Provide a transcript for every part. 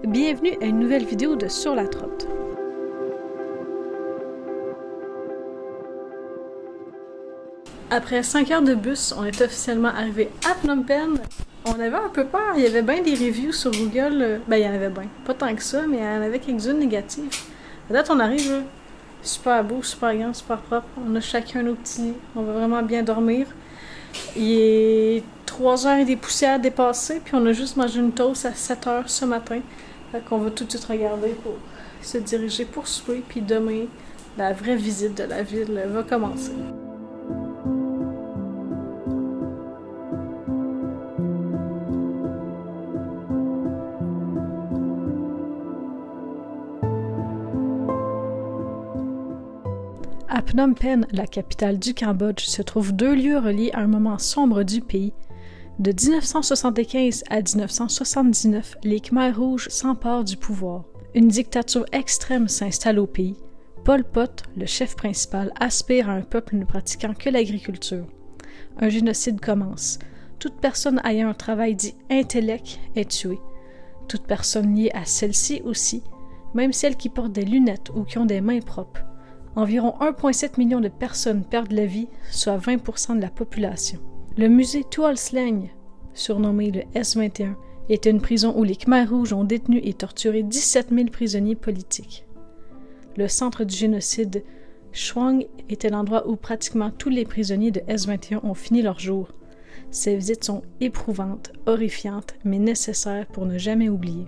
Bienvenue à une nouvelle vidéo de Sur la Trotte. Après 5 heures de bus, on est officiellement arrivé à Phnom Penh. On avait un peu peur, il y avait bien des reviews sur Google. Ben, il y en avait bien. Pas tant que ça, mais il y en avait quelques-unes négatives. À date, on arrive, là, super beau, super grand, super propre. On a chacun nos petits lits. On va vraiment bien dormir. Il est 3 heures et des poussières dépassées, puis on a juste mangé une toast à 7 heures ce matin. Fait qu'on va tout de suite regarder pour se diriger pour souper, puis demain, la vraie visite de la ville va commencer. À Phnom Penh, la capitale du Cambodge, se trouvent deux lieux reliés à un moment sombre du pays. De 1975 à 1979, les Khmers rouges s'emparent du pouvoir. Une dictature extrême s'installe au pays. Pol Pot, le chef principal, aspire à un peuple ne pratiquant que l'agriculture. Un génocide commence. Toute personne ayant un travail dit intellect est tuée. Toute personne liée à celle-ci aussi, même celles qui portent des lunettes ou qui ont des mains propres. Environ 1,7 million de personnes perdent la vie, soit 20% de la population. Le musée Tuol Sleng, surnommé le S-21, était une prison où les Khmers rouges ont détenu et torturé 17 000 prisonniers politiques. Le centre du génocide Chouang était l'endroit où pratiquement tous les prisonniers de S-21 ont fini leur jour. Ces visites sont éprouvantes, horrifiantes, mais nécessaires pour ne jamais oublier.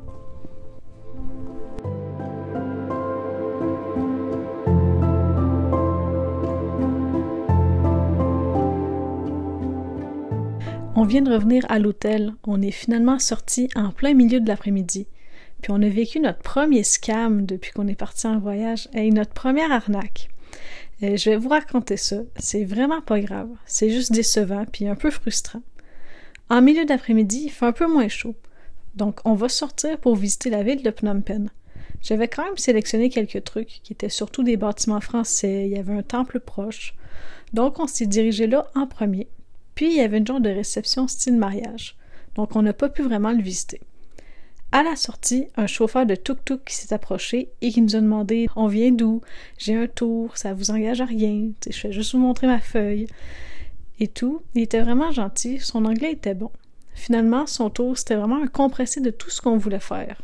On vient de revenir à l'hôtel, on est finalement sortis en plein milieu de l'après-midi, puis on a vécu notre premier scam depuis qu'on est parti en voyage, et notre première arnaque. Je vais vous raconter ça, c'est vraiment pas grave, c'est juste décevant puis un peu frustrant. En milieu d'après-midi, il fait un peu moins chaud, donc on va sortir pour visiter la ville de Phnom Penh. J'avais quand même sélectionné quelques trucs, qui étaient surtout des bâtiments français, il y avait un temple proche, donc on s'est dirigé là en premier. Puis, il y avait une genre de réception style mariage, donc on n'a pas pu vraiment le visiter. À la sortie, un chauffeur de tuk-tuk qui s'est approché et qui nous a demandé « On vient d'où? J'ai un tour, ça vous engage à rien, je fais juste vous montrer ma feuille. » Et tout. Il était vraiment gentil, son anglais était bon. Finalement, son tour, c'était vraiment un compressé de tout ce qu'on voulait faire.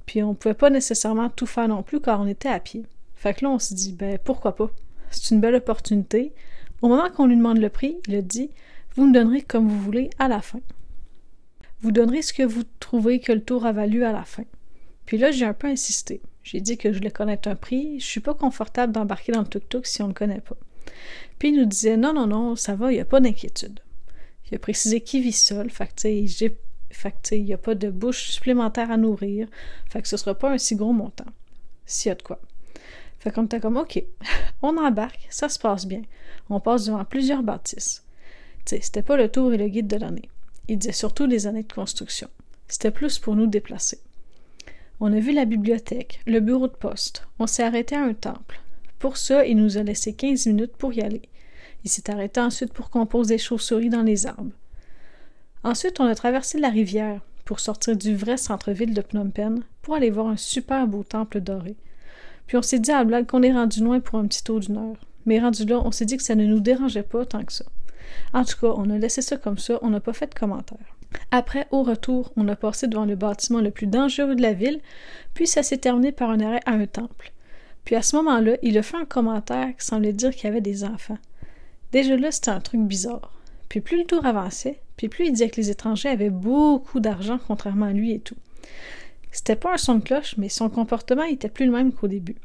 Puis on pouvait pas nécessairement tout faire non plus car on était à pied. Fait que là, on s'est dit « Ben, pourquoi pas? C'est une belle opportunité. » Au moment qu'on lui demande le prix, il a dit « Vous me donnerez comme vous voulez à la fin. Vous donnerez ce que vous trouvez que le tour a valu à la fin. » Puis là, j'ai un peu insisté. J'ai dit que je voulais connaître un prix. Je suis pas confortable d'embarquer dans le tuk-tuk si on le connaît pas. Puis il nous disait « Non, ça va, il n'y a pas d'inquiétude. » Il a précisé qu'il vit seul, fait que il n'y a pas de bouche supplémentaire à nourrir, fait que ce sera pas un si gros montant. S'il y a de quoi. Fait qu'on était comme, OK, on embarque, ça se passe bien. On passe devant plusieurs bâtisses. Tu sais, c'était pas le tour et le guide de l'année. Il disait surtout les années de construction. C'était plus pour nous déplacer. On a vu la bibliothèque, le bureau de poste. On s'est arrêté à un temple. Pour ça, il nous a laissé 15 minutes pour y aller. Il s'est arrêté ensuite pour qu'on pose des chauves-souris dans les arbres. Ensuite, on a traversé la rivière pour sortir du vrai centre-ville de Phnom Penh pour aller voir un super beau temple doré. Puis on s'est dit à la blague qu'on est rendu loin pour un petit tour d'1 heure. Mais rendu là, on s'est dit que ça ne nous dérangeait pas tant que ça. En tout cas, on a laissé ça comme ça, on n'a pas fait de commentaires. Après, au retour, on a passé devant le bâtiment le plus dangereux de la ville, puis ça s'est terminé par un arrêt à un temple. Puis à ce moment-là, il a fait un commentaire qui semblait dire qu'il y avait des enfants. Déjà là, c'était un truc bizarre. Puis plus le tour avançait, puis plus il disait que les étrangers avaient beaucoup d'argent contrairement à lui et tout. C'était pas un son de cloche, mais son comportement était plus le même qu'au début.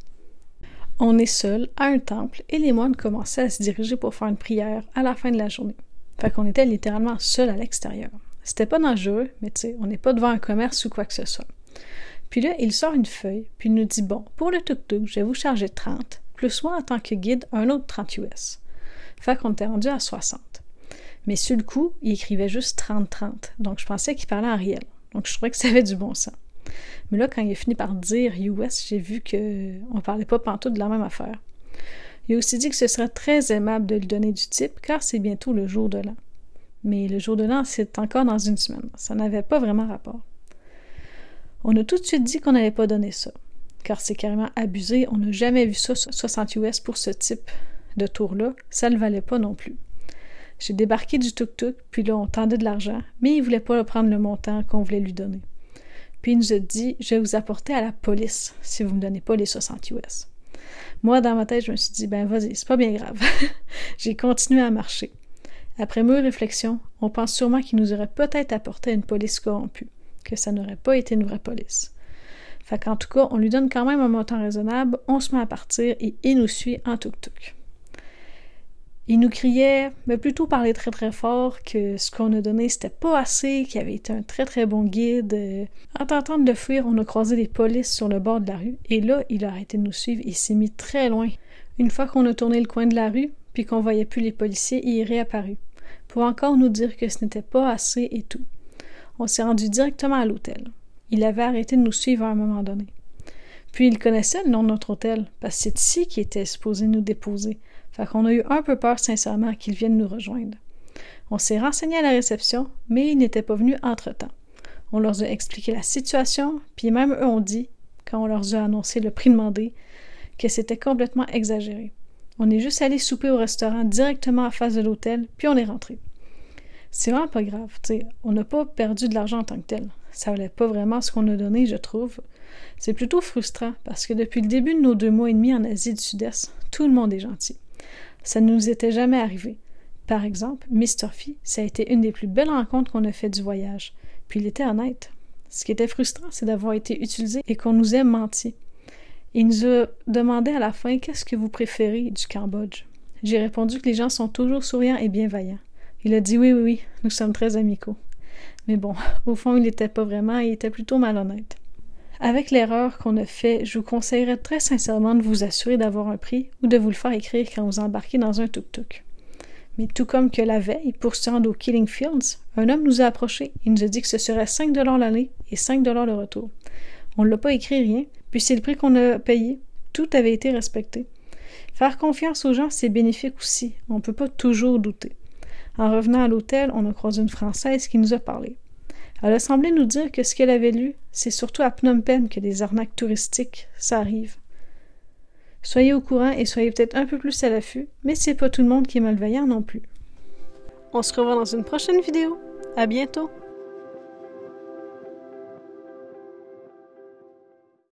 On est seul à un temple et les moines commençaient à se diriger pour faire une prière à la fin de la journée. Fait qu'on était littéralement seul à l'extérieur. C'était pas dangereux, mais tu sais, on n'est pas devant un commerce ou quoi que ce soit. Puis là, il sort une feuille, puis il nous dit « Bon, pour le tuk-tuk, je vais vous charger 30, plus moi en tant que guide, un autre 30 US. » Fait qu'on était rendu à 60. Mais sur le coup, il écrivait juste 30-30, donc je pensais qu'il parlait en réel. Donc je trouvais que ça avait du bon sens. Mais là, quand il a fini par dire US, j'ai vu qu'on parlait pas pantoute de la même affaire. Il a aussi dit que ce serait très aimable de lui donner du type, car c'est bientôt le jour de l'an. Mais le jour de l'an, c'est encore dans une semaine. Ça n'avait pas vraiment rapport. On a tout de suite dit qu'on n'allait pas donner ça, car c'est carrément abusé, on n'a jamais vu ça 60 US pour ce type de tour-là, ça ne le valait pas non plus. J'ai débarqué du tuk-tuk, puis là on tendait de l'argent, mais il voulait pas prendre le montant qu'on voulait lui donner. Puis il nous a dit « Je vais vous apporter à la police si vous me donnez pas les 60 US ». Moi, dans ma tête, je me suis dit « Ben vas-y, c'est pas bien grave ». J'ai continué à marcher. Après mûre réflexion, on pense sûrement qu'il nous aurait peut-être apporté une police corrompue, que ça n'aurait pas été une vraie police. Fait qu'en tout cas, on lui donne quand même un montant raisonnable, on se met à partir et il nous suit en tuk-tuk. Il nous criait, mais plutôt parlait très très fort, que ce qu'on a donné c'était pas assez, qu'il avait été un très très bon guide. En tentant de le fuir, on a croisé des polices sur le bord de la rue, et là, il a arrêté de nous suivre et s'est mis très loin. Une fois qu'on a tourné le coin de la rue, puis qu'on voyait plus les policiers, il est réapparu, pour encore nous dire que ce n'était pas assez et tout. On s'est rendu directement à l'hôtel. Il avait arrêté de nous suivre à un moment donné. Puis il connaissait le nom de notre hôtel, parce que c'est ici qu'il était supposé nous déposer. Fait qu'on a eu un peu peur, sincèrement, qu'il vienne nous rejoindre. On s'est renseigné à la réception, mais il n'était pas venu entre-temps. On leur a expliqué la situation, puis même eux ont dit, quand on leur a annoncé le prix demandé, que c'était complètement exagéré. On est juste allé souper au restaurant directement en face de l'hôtel, puis on est rentré. C'est vraiment pas grave, tu sais, on n'a pas perdu de l'argent en tant que tel. Ça valait pas vraiment ce qu'on a donné, je trouve. C'est plutôt frustrant, parce que depuis le début de nos 2 mois et demi en Asie du Sud-Est, tout le monde est gentil. Ça ne nous était jamais arrivé. Par exemple, Mr. Phi, ça a été une des plus belles rencontres qu'on a fait du voyage. Puis il était honnête. Ce qui était frustrant, c'est d'avoir été utilisé et qu'on nous ait menti. Il nous a demandé à la fin « Qu'est-ce que vous préférez du Cambodge? » J'ai répondu que les gens sont toujours souriants et bienveillants. Il a dit « Oui, nous sommes très amicaux. » Mais bon, au fond, il n'était pas vraiment, il était plutôt malhonnête. Avec l'erreur qu'on a fait, je vous conseillerais très sincèrement de vous assurer d'avoir un prix ou de vous le faire écrire quand vous embarquez dans un tuk-tuk. Mais tout comme que la veille, pour se rendre au Killing Fields, un homme nous a approchés et nous a dit que ce serait 5 $ l'aller et 5 $ le retour. On ne l'a pas écrit rien, puis c'est le prix qu'on a payé. Tout avait été respecté. Faire confiance aux gens, c'est bénéfique aussi. On ne peut pas toujours douter. En revenant à l'hôtel, on a croisé une Française qui nous a parlé. Elle a semblé nous dire que ce qu'elle avait lu, c'est surtout à Phnom Penh que les arnaques touristiques, ça arrive. Soyez au courant et soyez peut-être un peu plus à l'affût, mais c'est pas tout le monde qui est malveillant non plus. On se revoit dans une prochaine vidéo. À bientôt!